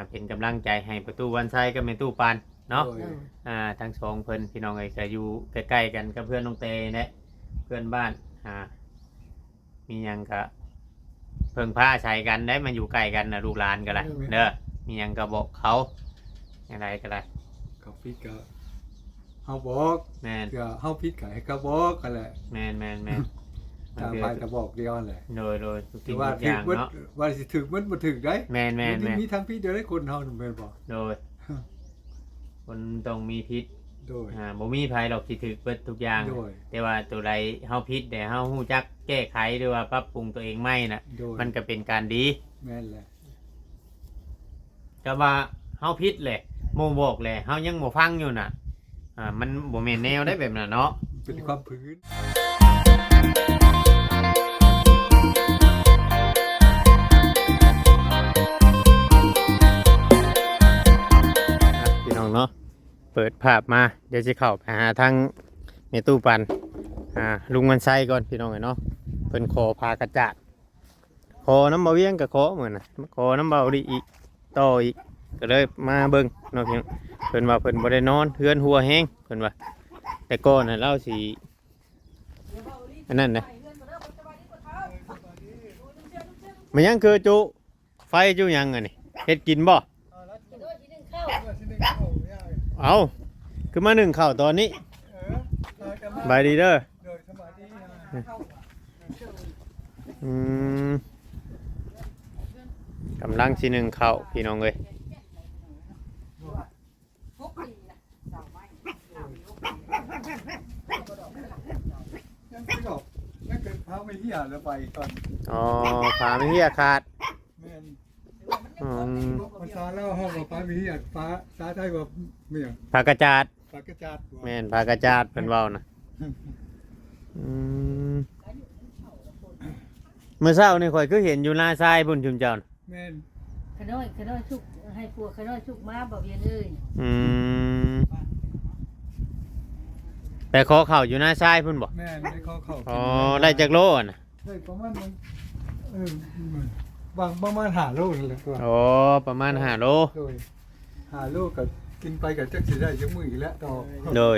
เป็นกำลังใจให้ประตูวันไซกับแม่ตู้ปานเนาะทั้งสองเพิ่นพี่น้องเอ้ยก็อยู่ใกล้ๆกันกับเพื่อนน้องเตและเพื่อนบ้านมีหยังก็เพิ่งพาใช้กันได้มาอยู่ใกล้กันนะลูกหลานก็ได้เด้อมีหยังก็บอกเขาอะไรก็ได้เขาพิดก็เฮาบอกแม่นก็เฮาพิดก็ให้เขาบอกกันแหละแม่นตามไปก็บอกเดียวแหละโดยทุกสิ่งทุกอย่างเนาะว่าสิถึกมันบ่ถึกได้แม่นมีทั้งพิษเดียวได้คนเฮาแม่นบ่โดยคนต้องมีพิษโดยบ่มีภัยหรอกที่ถึกเบิดทุกอย่างแต่ว่าตัวใดเฮาพิษแต่เฮาฮู้จักแก้ไขหรือว่าปรับปรุงตัวเองใหม่น่ะมันก็เป็นการดีแม่นแหละก็ว่าเฮาพิษแหละโมบอกแหละเฮายังบ่ฟังอยู่น่ะมันบ่แม่นแนวได้แบบนั้นเนาะเป็นความพื้นพี่น้องเนาะเปิดภาพมาเดี๋ยวจะเข้าไปหาทางในตู้ปันลุงมันไส้ก่อนพี่น้องเนาะเพิ่นขอพากระจาดขอน้ำเบาเวียงกับขอเหมือนนะขอน้ำเบาดีอีกต่ออีกก็เลยมาเบิ่งเนาะพี่น้องเพิ่นว่าเพิ่นบ่ได้นอนเฮือนหัวแห้งเพิ่นว่าแต่ก่อนน่ะเล่าสิอันนั้นนะมันยังคือจุไฟจุยังอันนี้เฮ็ดกินบ่เอาคือมาหนึ่งข่าวตอนนี้บายดีเด้อกำลังสิหนึ่งข่าวพี่น้องเลยนั่นเป็นพาไม่เหี้ยแล้วไปตอนอ๋อพาไม่เหี้ยขาดภาษาเล่าห้องกับฟ้ามีอ่ะฟ้าตาไทยว่าเมียผากระจาดผากระจาดแม่นผากระจาดเป็นเว้านะเมื่อเช้านี่ข่อยคือเห็นอยู่หน้าทรายพุ่นชุมเจ้าแม่นขน้อยชุกให้พวกขน้อยชุกมาบ่เวียนเอ้ยแต่ขอเข่าอยู่หน้าทรายพุ่นบ่แม่นได้ขอเข่าอ๋อได้จากโลน่ะได้ประมาณบางประมาณ5 โลนี่แหละตัวโอ้ประมาณ5 โลโดย5 โลก็กินไปก็จักสิได้จักมื้ออีกแล้วต่อโดย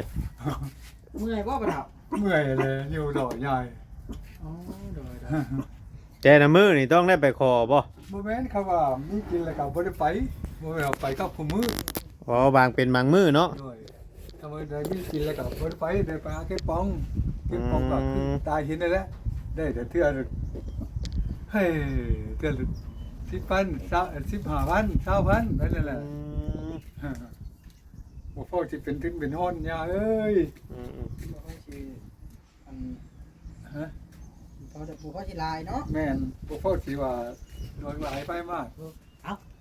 เมื่อยบ่ปะครับเมื่อยเลยหิวดอกใหญ่อ๋อโดยแต่ละมื้อนี่ต้องได้ไปขอบ่แม่นเขาว่ามีกินแล้วก็บ่ได้ไปบ่ได้ไปกับผู้มื้ออ๋อบางเป็นบางมื้อเนาะถ้ามื้อใดมีกินแล้วก็บ่ได้ไปได้ไปหาเก็บปองก็ตายเห็นได้แล้วได้แต่เทื่อเฮ้ยเทื่อ10,000 15,000 20,000นั่นแหละบ่พอสิเป็นถึงเป็นฮ้อนยาเอ้ยบ่ค่อยสิพอจะบ่ค่อยสิลายเนาะแม่นบ่พอสิว่าโดนหลายไปมาก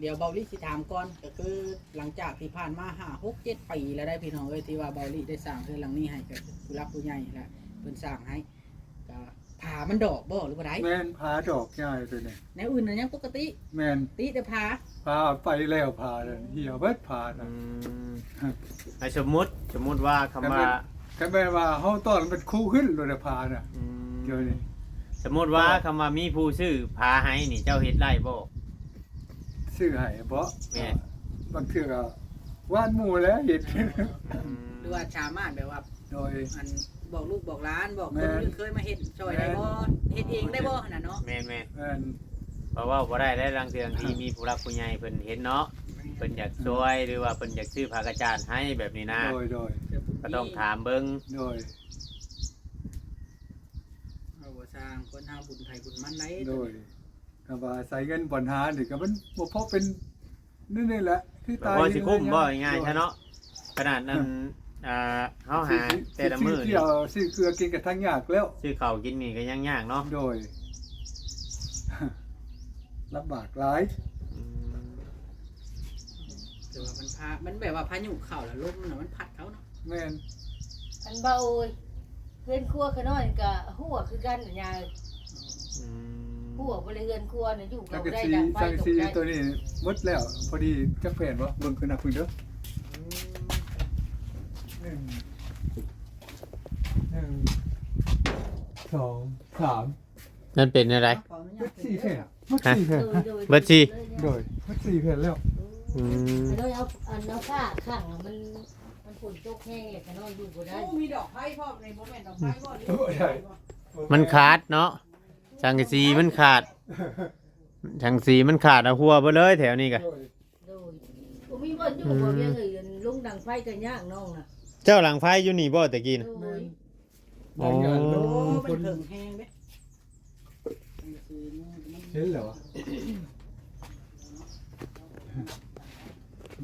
เดี๋ยวเบาลี่สิถามก่อนก็คือหลังจากที่ผ่านมา5 6 7 ปีแล้วได้พี่น้องเอ้ยที่ว่าเบาลี่ได้สร้างเรือนหลังนี้ให้กับผู้รักผู้ใหญ่แล้วเพิ่นสร้างให้ก็ผามันดอกบ่หรือบ่ได้แม่นผาดอกใหญ่ตัวนี้แนวอื่นน่ะยังปกติแม่นติแต่ผาไปแล้วผานั่นเหี่ยวเบิดผาน่ะสมมุติว่าคำว่าก็แม่ว่าเฮาตอนมันคู่ขึ้นโดยผาน่ะเดี๋ยวนี้สมมุติว่าคำว่ามีผู้ซื้อผาให้นี่เจ้าเฮ็ดได้บ่ซื้อให้บ่แม่นบางเทื่อก็วานหมู่แล้วเฮ็ดหรือว่าสามารถแบบว่าโดยอันบอกลูกบอกหลานบอกคนที่เคยมาเฮ็ดช่วยได้บ่เฮ็ดเองได้บ่ขนาดเนาะแม่นเพราะว่าบ่ได้ได้รังเทื่อที่มีผู้รักผู้ใหญ่เพิ่นเห็นเนาะเพิ่นอยากช่วยหรือว่าเพิ่นอยากซื้อผ้ากระจาดให้แบบนี้นะโดยก็ต้องถามเบิ่งโดยเอาบ่สร้างคนเฮาบุญไผบุญมันได้โดยก็ว่าใส่เงินปัญหานี่ก็มันบ่พอเป็นนี่แหละที่ตายบ่สิคุ้มบ่ง่ายๆซะเนาะขนาดนั้นเฮาหาแต่ละมื้อนี่ซื้อเกลือกินก็ทั้งยากแล้วซื้อข้าวกินนี่ก็ยังยากเนาะโดยลำบากหลายแต่ว่ามันแบบว่าพายุเข้าแล้วลมมันพัดเขาเนาะแม่นอันเบาเฮือนครัวขน้อยก็หัวคือกันยายหัวบ่ได้เฮือนครัวน่ะอยู่กับได้ดังไฟตกได้ตัวนี้หมดแล้วพอดีจักแฟนบ่เบิ่งคือนักคุยเด้อ1 2 3นั่นเป็นอะไร4 แผ่น4 แผ่นเบิด4โดย4 แผ่นแล้ว อืม ก็เลยเอาผ้าข้างมันฝนตกแห้งเลยก็นอนอยู่บ่ได้ โอ้มีดอกไผ่พร้อมในโมเมนต์ดอกไผ่บ่ โอ้ยใช่ มันขาดเนาะสังกะสีมันขาดสังกะสีมันขาดเอาหัวไปเลยแถวนี้กะ โอ้ย โดยผมมีบ่อยู่บ่เวียงเอ้ยลุงดังไฟกันยากน้องน่ะ เจ้าหลังไฟอยู่นี่บ่ตะกี้ โด นะ ย รายงานล โอ้ ง มั คน น เพิ่งแห้งเด้ เห็นเหรอ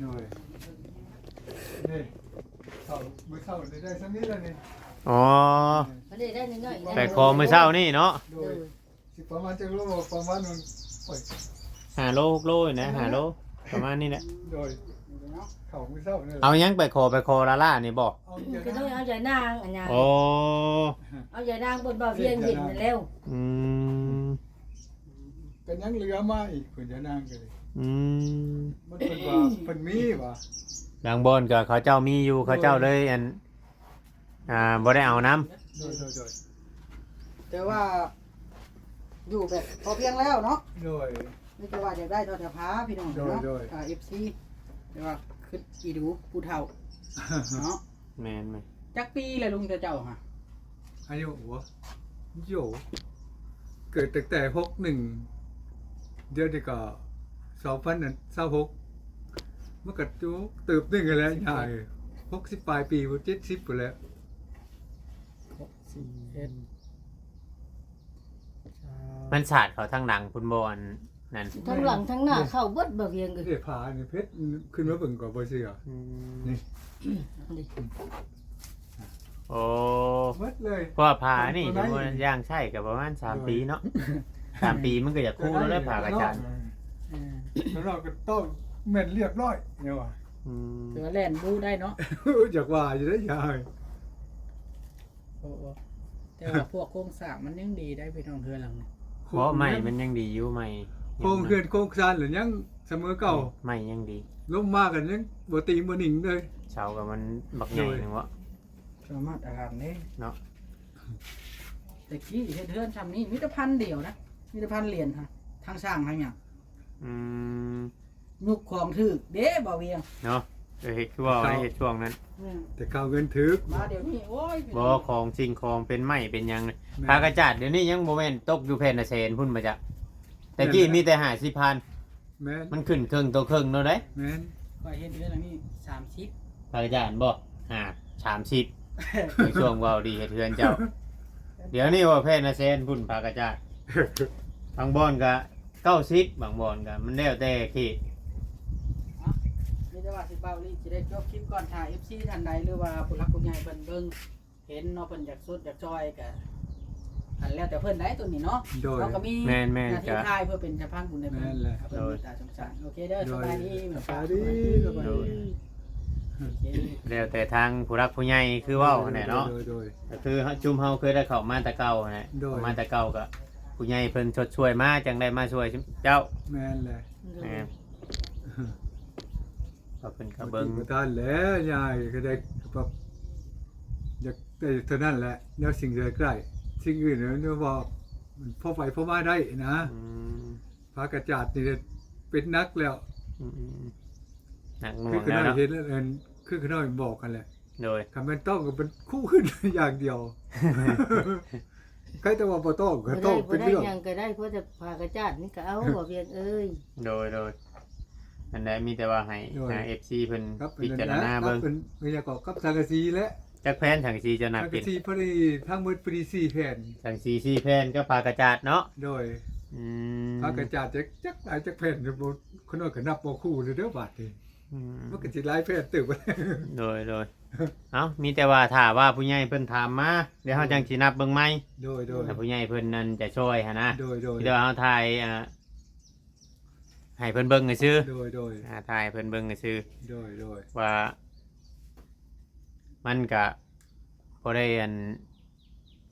หน่อยนี่เข้ามื้อเช้าได้สักนิดแล้วนี่ อ๋อ มันได้น้อยๆ ไปคอมื้อเช้านี่เนาะ โด โด ย ย สิประมาณจักโลประมาณนั้นโอ้ย 5 โล 6 โลอยู่นะ5 โลประมาณนี้แหละ โดยเข้ามื้อเช้านี่ เอายังไปคอลาล่านี่บ่ เอาอย่า ก็ต้อง นะ เอาใจนางอันยัง โอ้ เอาใจนางบนบ่เวียงเห็นนั่นแล้ว อืม กันยังเหลือมาอีกเพิ่นจะนั่งกันเลย อืม มันเพิ่นว่าเพิ่นมีว่ะ ดังบนก็เขาเจ้ามีอยู่เขาเจ้าเลยอันบ่ได้เอาน้ โดย แต่ว่าอยู่แบบพอเพียงแล้วเนาะ โดย ไม่ใช่ว่าจะได้ทอดพาพี่น้องเนาะ โดย FC แต่ว่าคืออีดูผู้เฒ่าเนาะ แม่นไหม จักปีเลยลุงเจ้าฮะ อายุหัวโยเกิดตั้งแต่61เดือนที่ก็2026มันก็จุเติบนึงกันแล้วใหญ่60ปลายปีบ่70พุ่นแล้ว มันสาดเขาทางหลังคุณบอลนั่น ทั้งหลังทั้งหน้าเข้าเบิดบ่เวียงเลย เอ้ผานี่เพชรขึ้นมาเบิ่งก็บ่เชื่อ นี่ โอ้ หมดเลย เพราะว่าผานี่จำนวนย่างใช่กับประมาณ3 ปีเนาะ3 ปีมันก็จะคู่แล้วได้ผากระจาน แล้วเราก็ต้องแม่นเรียบร้อยเนี่ยว่ะ อืม ถือว่าแล่นบูได้เนาะ อยากว่าอยู่ได้ยาย โอ้แต่ว่าพวกโครงสร้างมันยังดีได้พี่น้องเทือหลัง เพราะไม่มันยังดีอยู่ไม่ โครงเขื่อนโครงซานหรือยังเสมอเก่า ไม่ยังดี ลงมากันยังบ่ตีบ่หนิงเลย เสากับมันบักใหญ่นึงวะ สามารถอาหารนี้ เนาะ แต่กี้เฮ็ดเทือนทำนี่มิตรพันธ์เดียวนะมิตรพันธ์เหรียญฮะทางสร้างทางหยัง อืม นุกของถือเด้บ่เวียง เนาะเฮ็ดคือว่าในเฮ็ดช่วงนั้น แต่เก่าเงินถึก มาเดี๋ยวนี้โอ้ย บ่ของสิ่งของเป็นไม้เป็นหยังเลยผากระจาดเดี๋ยวนี้ยังบ่แม่นตกอยู่แผ่นละแสนพุ่นมาจ้ะแต่กี้มีแต่50,000 แม่น มันขึ้นครึ่งตัวครึ่งเนาะเด้ แม่น ก็เฮ็ดเทือนหลังนี้30 พระอาจารย์บอก30ในช่วงเว้าดีเฮ็ดเทือนเจ้า เดี๋ยวนี้ว่าแพทย์นะเซนพุ่นพากระจาดบางบอนก็90บางบอนก็มันแล้วแต่เขต มีแต่ว่าสิเบาลีสิได้จบคลิปก่อนถ่าย FC ท่านใดหรือว่าผู้หลักผู้ใหญ่เพิ่นเบิ่งเห็นเนาะเพิ่นอยากสุดอยากจอยก็อันแล้วแต่เพิ่นได้ตัวนี้เนาะ โดย เราก็มี แม่น หน้า ๆ ที่ ก็ ทายเพื่อเป็นสะพานบุญในเพิ่น แม่นแหละ เพิ่นมีตาสงสารโอเคเด้อสบายดี สบายดีสบายดี โอเค แล้วแต่ทางผู้รักผู้ใหญ่คือเว้าแน่เนาะ โดย ก็คือจุ่มเฮาเคยได้เข้ามาแต่เก่าแน่ โดย มาแต่เก่าก็ผู้ใหญ่เพิ่นชดช่วยมาจังได้มาช่วยเจ้า แม่นแหละ แหมก็เพิ่นก็เบิ่ง บ่ทันแล้วยายก็ได้แบบอยากได้เท่านั้นแหละแนวสิ่งใกล้ๆสิ่งอื่นเนี่ยว่ามันพอไปพอมาได้นะ อืม พากระจาดนี่เป็นนักแล้ว อืมหนักหน่ว คือง ข แล้ว นาด เนาะ เห็นแล้วคือขนาดบอกกันแหละ โดย คำเป็นต้องก็เป็นคู่ขึ้น อย่างเดียว ใครแต่ว่าบ่ต้องก็ บ่ ต้ ได้ อง บ่ เป็น ได้ เรื่อง หยังก็ได้เพราะจะพากระจาดนี่ก็เอาบ่เวียงเอ้ย โดยอันใดมีแต่ว่าให้ FC เพิ่น ครับ พิจารณาเบิ่ง เป็นเมียก็กับสังกะสีและ จักแพนถังสีจะนับ สัง เป็ กะ น สีพอดีทั้งหมดพอดี4แผ่น ถังสีสี่แพนก็พากระจาดเนาะ โดย อืม พากระจาดจักหลายจักแผ่นบ่คนน้อยก็นับบ่คู่เลยเด้อบาดนี่ อืม มันก็สิหลายแผ่นตึกไป โดยเอ้ามีแต่ว่าถ้าว่าผู้ใหญ่เพิ่นถามมาเดี๋ยวเฮาจังสินับเบิ่งใหม่ โดย ถ้าผู้ใหญ่เพิ่นนั่นจะช่วยหั่นนะ โดย เดี๋ยวเฮาถ่ายให้เพิ่นเบิ่งซื่อ โดย ถ่ายให้เพิ่นเบิ่งซื่อ โดย ว่า มันก็บ่ได้อัน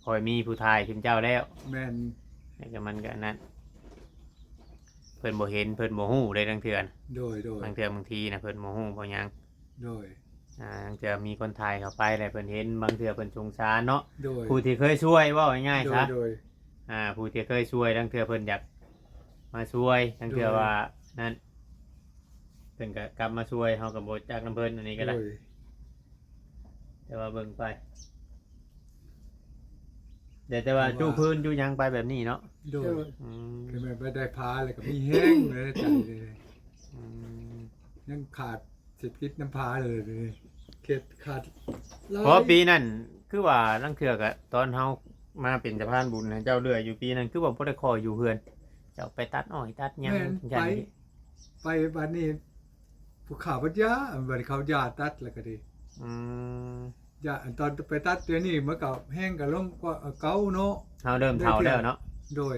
คอยมีผู้ถ่ายถึงเจ้าแล้ว แม่น แล้วก็มันก็นั่นเพิ่นบ่เห็นเพิ่นบ่ฮู้เลยทั้งเทื่อนะ โดย บางเทื่อบางทีนะเพิ่นบ่ฮู้บ่หยัง โดย บางเทื่อมีคนถ่ายเข้าไปแล้วเพิ่นเห็นบางเทื่อเพิ่นสงสารเนาะ โดย ผู้ที่เคยช่วยเว่าง่ายๆซะ โดย ผู้ที่เคยช่วยบางเทื่อเพิ่นอยากมาช่วยบางเทื่อว่านั่น เพิ่นก็กลับมาช่วยเฮาก็บ่จักน้ำเพิ่นอันนี้ก็ได้ โดย แต่ว่าเบิ่งไปแต่ว่าจู้พื้นจู้หยังไปแบบนี้เนาะ โดย อืม คือมันไม่ได้พาเลยก็มีแห้งเลยใจเลย อืม ยังขาดสิบกิจน้ำพาเลยเลยเข็ดขาด เพราะปีนั้นคือว่าลังเทื่อก็ตอนเฮามาเป็นสะพานบุญนะเจ้าเรืออยู่ปีนั้นคือว่าบ่ได้ขออยู่เฮือนเจ้าไปตัดอ้อยตัดหยัง แม่น จัง ไปบ้านนี้ภูเขาพัทยาบันเขายาตัดแล้วก็ดี อืม ยาตอนไปตัดเดี๋ยวนี้มันก็แห้งกับลงก็เก่าเนาะ เฮาเริ่มเฒ่าแล้วเนาะ โดย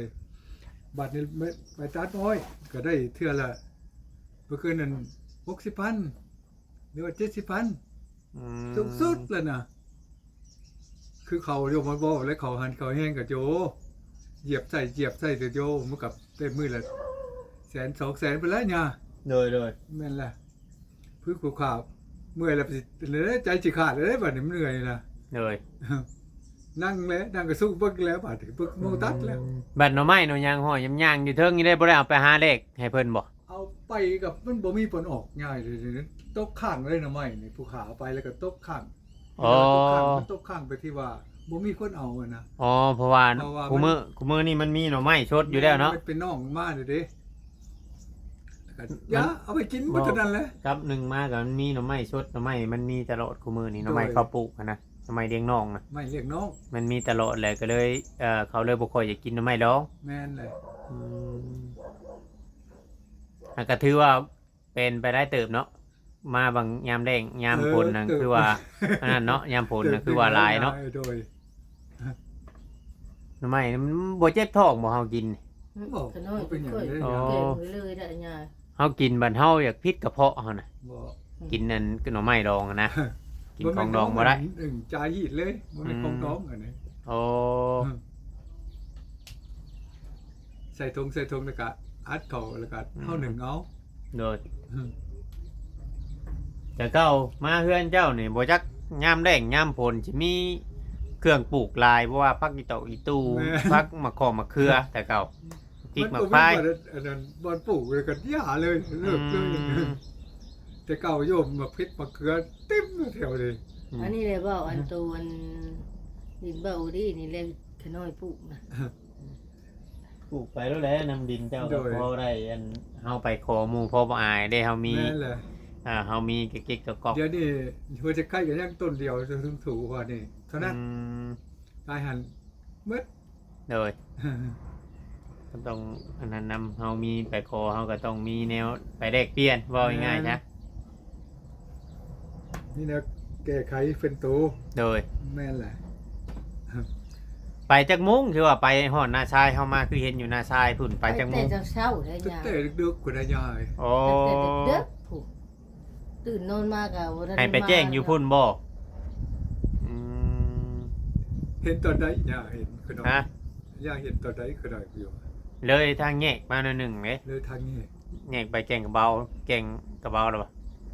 บัดนี้ไปตัดน้อยก็ได้เทื่อละเมื่อคืนนั้น60,000หรือว่า70,000 อืม สูงสุดเลยนะคือเขาโยมมาบอกแล้วเขาหันเขาแห้งกับโจเหยียบใส่แต่โจมันกับเต็มมือละ100,000-200,000ไปแล้วเนี่ย โดย แม่นแหละพื้นขาวเมื่อยแล้วเลยใจจิขาดเลยบัดนี้มันเหนื่อยนะ โดย นั่งแล้วนั่งก็สู้เบิ่งแล้วบัดนี้เบิ่งโมตัดแล้ว บัดหน่อไม้หน่อยางห้อยยางอยู่เทิงนี่ได้บ่ได้เอาไปหาเลขให้เพิ่นบ่ เอาไปกับมันบ่มีผลออกง่ายเลยนี่ตกข้างเลยนะไม่นี่ภูเขาไปแล้วก็ตกข้าง อ๋อ ตกข้างมันตกข้างไปที่ว่าบ่มีคนเอาอะนะ อ๋อเพราะว่า เพราะว่า กูมือนี่มันมีหน่อไม้ชดอยู่แล้วเนาะ มัเป็นน่องมาเด้เด้แล้วก็อย่าเอาไปกินบ่เท่านั้นแหละ กับหนึ่งมากับมันมีหน่อไม้ชดหน่อไม้มันมีตลอดกูมือนี่หน่อไม้ โดย เขาปลูกอะนะหน่อไม้เลี้ยงน้องนะ ไม่เรียกน้อง มันมีตลอดเลยก็เลยเขาเลยบ่ค่อยอยากกินหน่อไม้ดอง แม่นเลย อ่ะก็ถือว่าเป็นไปได้เติบเนาะมาบางยามแดงยามฝนนั่นคือว่าอันนั้นเนาะยามฝนนั่นคือว่าหลายเนาะ โดย หน่อไม้มันบ่เจ็บท้องบ่เฮากิน ขน้อยเป็นค่อย อ๋อ เก่งไปเลยได้ยา เฮากินบัดเฮาอยากพิษกระเพาะเฮาน่ะ บ่ กินนั่นคือหน่อไม้ดองอะนะกินของดองบ่ได้ จ่ายหีดเลยบ่แม่นของดองอันนี้ โอ้ ใส่ถุงแล้วก็อัดเข้าแล้วก็เฮาหนึ่งเอา โดยแต่เก้ามาเฮือนเจ้านี่บ่จักยามแดงยามฝนสิมีเครื่องปลูกหลายเพราะว่าพักอีโตอีตูพักมะขอมะเขือแต่เก่าพริกมะพร้าย อันนั้นบ่ปลูกเลยก็หญ้าเลยเลิกเลย แต่เก่าโยมมาพริกมาเกลือเต็มแถวเลย อันนี้เลยว่าอันตัวอันดินเบาดีนี่เลยขน้อยปลูกนะ ปลูกไปแล้วแหละนำดินเจ้าก็พอได้อันเฮาไปขอหมู่พอบ่อายได้เฮามี แม่นเลย เฮามีเก๊กๆกอก เดี๋ยวนี้หัวจะใกล้กันยังต้นเดียวจนถึงถูกกว่านี่เท่านั้น ตายหันมืด โดยก็ต้องอันนั้นนำเฮามีไปขอเฮาก็ต้องมีแนวไปแลกเปลี่ยนว่าง่ายๆนะ นี่นะแก้ไขเป็นตู โดย แม่นแหละ ไปจักมุ้งคือว่าไปหอดนาชายเฮามาคือเห็นอยู่นาชายพุ่นไปจักมุ้ง แต่เช้าได้ ตั้ง ยา แต่ดึกๆกว่าได้ยาย โอ้ แต่เด็กๆผูกตื่นนอนมากะวันนั้น ให้ไปแจ้งอยู่พุ่นบ่อืม เห็นตอนใดยาเห็นคือดอก ฮะ ยาเห็นตอนใดคือดอกอยู่ เลยทางแยกมาหน่อยหนึงเด้ เลยทางนี้ แยกไปแก่งกระเบาแก่งกระเบาแล้วบ่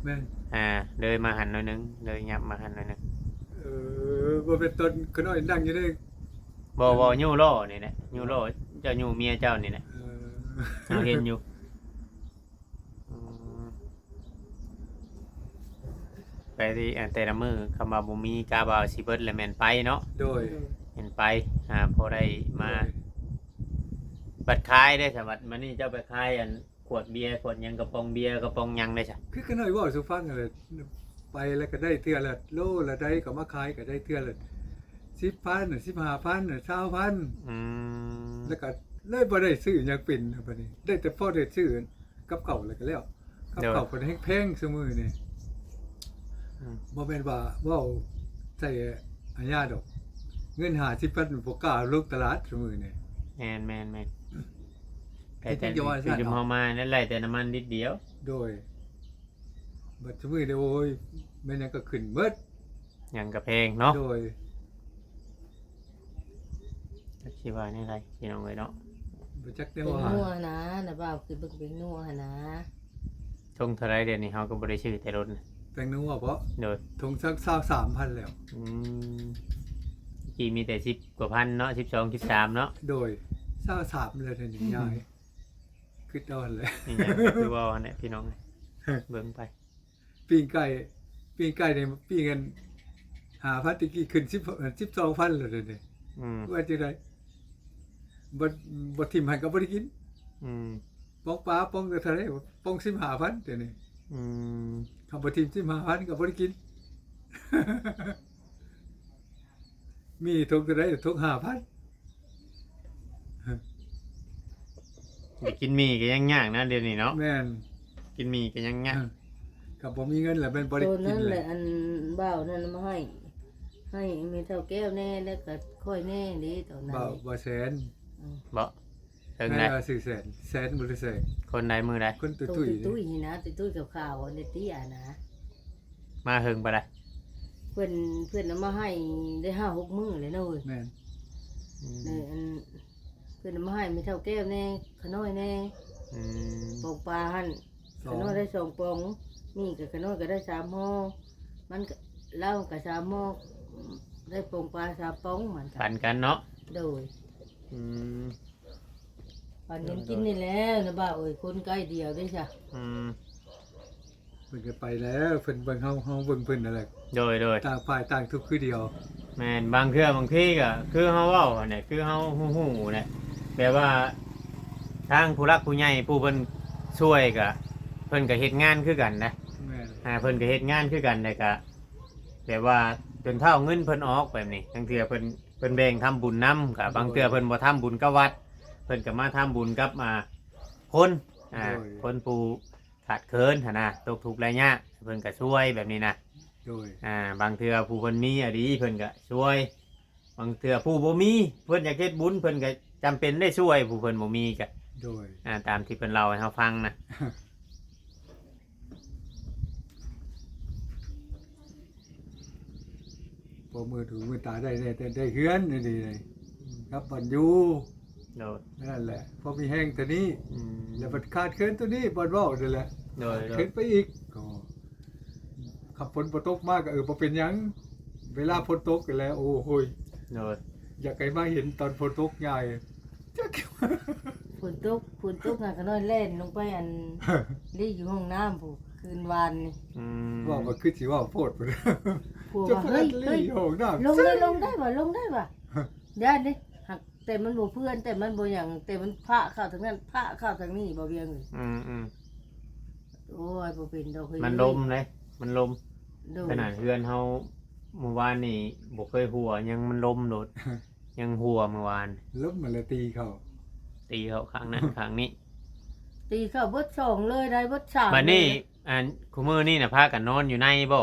แม่น เลยมาหันหน่อยหนึงเลยยับมาหันหน่อยหนึง บ่เป็นต้นคือน้อยนั่งอยู่ใน บ่ยูโรนี่แหละยูโรเจ้ายูเมียเจ้านี่แหละเราเห็นอยู่อืมไปที่แต่ละมือคำว่าบ่มีกาบาวสิเบิดแล้วแม่นไปเนาะ โดย เห็นไปพอได้มาบัดคายได้สวัสดิ์มานี่เจ้าไปคายอันขวดเบียร์ขวดหยังกระป๋องเบียร์กระป๋องหยังได้จ้ะ คือน้อยเว้าสู่ฟังเลยไปแล้วก็ได้เทื่อละโลละได้ก็มาขายก็ได้เทื่อละ10,000 15,000 20,000 อืม แล้วก็เลยบ่ได้ซื้อหยังเป็นบัดนี้ได้แต่พอได้ซื้อกับเก่าแล้วก็แล้วกับเก่าเพิ่นแพงซุมื้อนี่บ่แม่นว่าเว้าใส่อาญาดอกเงิน50,000บ่กล้าลงตลาดซุมื้อนี่ แม่นแต่ แต่ที่จะว่า คือจุมเฮามานั่นแหละแต่น้ำมันนิดเดียว โดยบัดซุมื้อนี่โอ้ยแม่นหยังก็ขึ้นหมด หยังกระเพงเนาะ โดย คิดว่านี่ไรพี่น้องเลยเนาะ บ่จักได้ เป็น ว่า นัวนะนะบ่าวคือเบิ่งเป็นนัวนะ ชงเท่าไรเดี๋ยวนี้เฮาก็บ่ได้ชื่อแต่รถนะ แปลงนัวเพราะ โดย ถุงสัก23,000แล้ว อืมกี่มีแต่10 กว่าพันเนาะ12 13เนาะ โดย23เลยนี่ยายคิดเอาหั่นแหละ นี่ไงก็คือว่าเนี่ยพี่น้อง เบิ่งไป ปิ้งไก่เนี่ยปิ้งกัน5,000ตะกี้ขึ้น12,000แล้วเดี๋ยวนี้ อืม ว่าจังได๋บ่ทิ่มให้ก็บ่ได้กิน อืม ป้องปลาป้องก็เท่าไหร่ป้อง 15,000เดี๋ยวนี้ อืม คำบ่ทิ่ม 15,000ก็บ่ได้กิน มีทุกเท่าไหร่ทุก 5,000 ไปกินหมี่ก็ยังยากนะเดี๋ยวนี้เนาะ แม่น กินหมี่ก็ยังยาก ก็บ่มีเงินแล้วแม่นบ่ได้ ตัว กิ นั้น นแห เล ละ ย อันบ่าวนั่นมาให้มีเท่าแก้วแน่แล้วก็ค่อยแน่เด้ตอนนั้น บ่แสน บ่เทิง ให้ ได้ ว่าซื้อแสนบ่ได้แสน คนใดมือใด คน ตุ้ ตุ้ ย ย ตุ้ยนี่นะตุ้ยกับข่าวเด็ดตี้อ่ะนะ มาเฮิงไปได้ เพื่อนเอามาให้ได้5-6 มื้อเลยนะเว้ย แม่น อืม นี่อันเพื่อนเอามาให้มีเท่าแก้วแน่ขน้อยแน่ อืม ปองปลาหั่นขน้อยได้2ปองนี่ก็ขน้อยก็ได้3ห่อมันก็เหล้าก็3ห่อได้ปองปลา3ปองเหมือนกั ปั น นกันเนาะ โดย อืม ปันเห็นกินนี่แล้วนะบ่าวเอ้ยคนใกล้เดียวได้จ้ะ อืม เพิ่นก็ไปแล้วเพิ่นเบิ่งเฮาเบิ่งเพิ่นนั่นแหละ โดย ต่างฝ่ายต่างทุกข์คือเดียว แม่นบางเทื่อบางทีก็คือเฮาเว้าเนี่ยคือเฮาฮู้ๆเนี่ยแบบว่าทางผู้รักผู้ใหญ่ผู้เพิ่นช่วยก็เพิ่นก็เฮ็ดงานคือกันนะ แม่น เพิ่นก็เฮ็ดงานคือกันแต่ก็แบบว่าจนเท่าเงินเพิ่นออกแบบนี้บางเทื่อเพิ่นแบ่งทำบุญนำกับบางเทื่อเพิ่นบ่ทำบุญกับวัด เพิ่นก็มาทำบุญกับคนคนผู้ขาดเคินหั่นน่ะตกทุกข์ได้ยากเพิ่นก็ช่วยแบบนี้นะ โดย บางเทื่อผู้เพิ่นมีอะดีเพิ่นก็ช่วย บางเทื่อผู้บ่มีเพิ่นอยากเฮ็ดบุญเพิ่นก็จำเป็นได้ช่วยผู้เพิ่นบ่มีก็ โดย ตามที่เพิ่นเล่าให้เฮาฟังนะ พอมือถูมือตาได้เฮือนนี่ดีเลยครับบ่อนอยู่ โดย นั่นแหละพอมีแห้งตัวนี้ อืม แล้วมันขาดเคินตัวนี้บ่อนเว้านั่นแหละ โดย เคินไปอีกก็ขับฝนบ่ตกมากก็บ่เป็นหยังเวลาฝนตกก็แล้วโอ้โหย โดย อยากให้มาเห็นตอนฝนตกใหญ่จัก ฝนตกงานขน้อยเล่นลงไปอันรีอยู่ห้องน้ำผู้คืนวานนี่ อืม ว่ามันคือสิว่าโพดบ่ได้ ผัว จะ ว่า เพิ่ เฮ้ย น เฮ้ย ลี่โหงน้ำ ลงได้ว่ะได้ดิหักแต่มันบ่เพื่อนแต่มันบ่หยังแต่มันพระเข้าทางนั้นพระเข้าทางนี้บ่เวียงเลย อืม โอ้ยบ่เป็นดอกเฮ้ย มันลมเลยมันลม โดย ขนาดเพื่อนเฮาเมื่อวานนี่บ่เคยหัวยังมันลมโดด ยังหัวเมื่อวาน ลบมันละตีเขา ตีเขาข้างนั้น ข้างนี้ ตีเข้าเบิด2เลยได้เบิด3 บัดนี้คุมื้อนี่น่ะพากันนอนอยู่ในบ่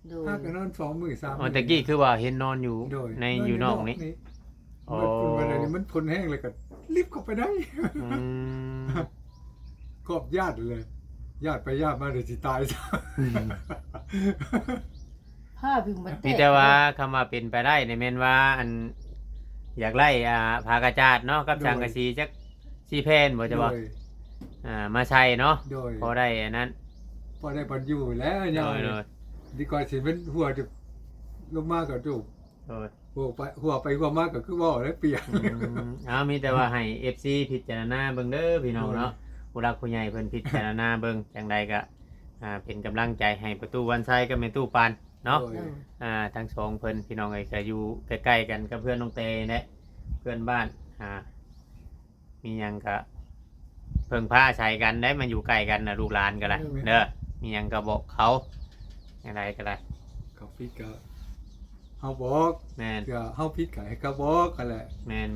โดย พากันนอน2มื้อ3 อ๋อตะกี้คือว่าเห็นนอนอยู่ โดย ในอยู่นอกนี้ อ๋อ มันเป็นอะไรนี่มันทนแห้งเลยก็รีบเข้าไปได้ อืม กอบญาติเลยญาติไปญาติมาเดี๋ยวสิตายซะ ผ้าพิงมัน มีแต่ว่าคำว่าเป็นไปได้ในแม่นว่าอันอยากไล่ผากระจาดเนาะกับสังกะสีจักสีแผ่นบ่จะบ่ โดย มาใช้เนาะ โดย พอได้อันนั้น พอได้บรรอยู่แล้ว โด ยัง ยโดย ดีกว่าสิเป็นหัวจะลงมาก็จุก โดย หัวไปหัวมาก็คือว่าแล้วเปียก มีแต่ว่าให้ FC พิจารณาเบิ่งเด้อพี่น้องเนาะผู้รักผู้ใหญ่เพิ่นพิจารณาเบิ่งจังใดก็เป็นกำลังใจให้ประตูวันไซกับแม่ตู้ปานเนาะ โดย ทั้งสองเพิ่นพี่น้องเอ้ยก็อยู่ใกล้ๆกันกับเพื่อนน้องเตแหละเพื่อนบ้านมีหยังก็เพิ่งพาใช้กันได้มาอยู่ใกล้กันนะลูกหลานก็ได้เด้อมีหยังก็บอกเขาอะไรก็ได้ เขาพิดก็เฮาบอก แม่น ก็เฮาพิดก็ให้เขาบอกกันแหละ แม่น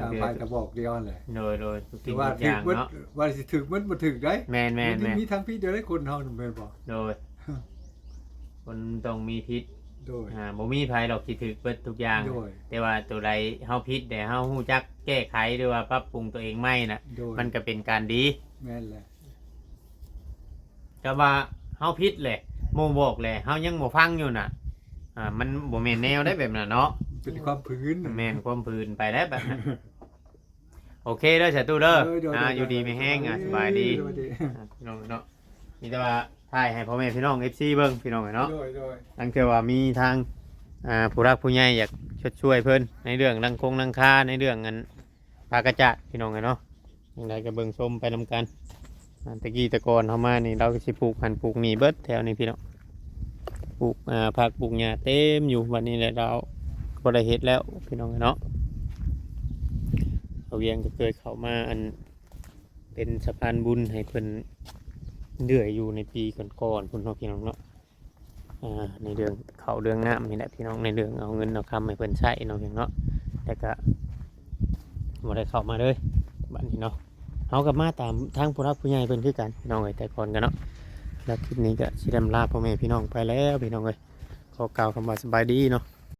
ตามไปก็บอกเดียวนั่นแหละ โดยทุก แต่ สิ่ง ว่า ทุกอ ถึก ย่าง มัน เนาะ ว่าสิถึกมันบ่ถึกได้ แม่น มีทางพิษเดียวได้คนเฮานั่นแม่นบ่ โดยคนต้องมีพิษ โดย บ่มีภัยหรอกที่ถือเบิดทุกอย่าง โดย แต่ว่าตัวใดเฮาพิษแต่เฮาฮู้จักแก้ไขหรือว่าปรับปรุงตัวเองไม่น่ะ โดย มันก็เป็นการดี แม่นแหละ ก็ว่าเฮาพิษแหละโมบอกแหละเฮายังบ่ฟังอยู่น่ะมันบ่แม่นแนวได้แบบนั้นเนาะ เป็นความพื้น แม่นความพื้นไปแล้วแบบนั้น โอเคเด้อสาธุเด้อ โดย อยู่ดีไม่แห้งสบายดี โดย พี่น้องเนาะมีแต่ว่าถ่ายให้พ่อแม่พี่น้อง FC เบิ่งพี่น้องเนาะ โดยโดย ตั้งแต่ว่ามีทางผู้รักผู้ใหญ่อยากช่วยเพิ่นในเรื่องรังคงรังคาในเรื่องเงินภากระจาดพี่น้องเนาะอย่างไรก็เบิ่งชมไปนำกัน ตะกี้ตะกอนเฮามานี่เราก็สิปลูกหันปลูกนี่เบิดแถวนี้พี่น้องปลูกผักปลูกหญ้าเต็มอยู่วันนี้แหละเราบ่ได้เฮ็ดแล้วพี่น้องเนาะเอาเวียงก็เคยเข้ามาอันเป็นสะพานบุญให้เพิ่นเดือยอยู่ในปีก่อนๆพุ่นเนาะพี่น้องเนาะในเรื่องเขาเรื่องน้ำนี่แหละพี่น้องในเรื่องเอาเงินเอาคำให้เพิ่นใช้เนาะพี่น้องเนาะแต่ก็บ่ได้เข้ามาเลยบัดนี้เนาะเฮากับมาตามทางผู้รับผู้ใหญ่เพิ่นคือกันพี่น้องเอ้ยแต่ก่อนกันเนาะแล้วคลิปนี้ก็สิดำลาพ่อแม่พี่น้องไปแล้วพี่น้องเอ้ยขอกล่าวคำว่าสบายดีเนาะ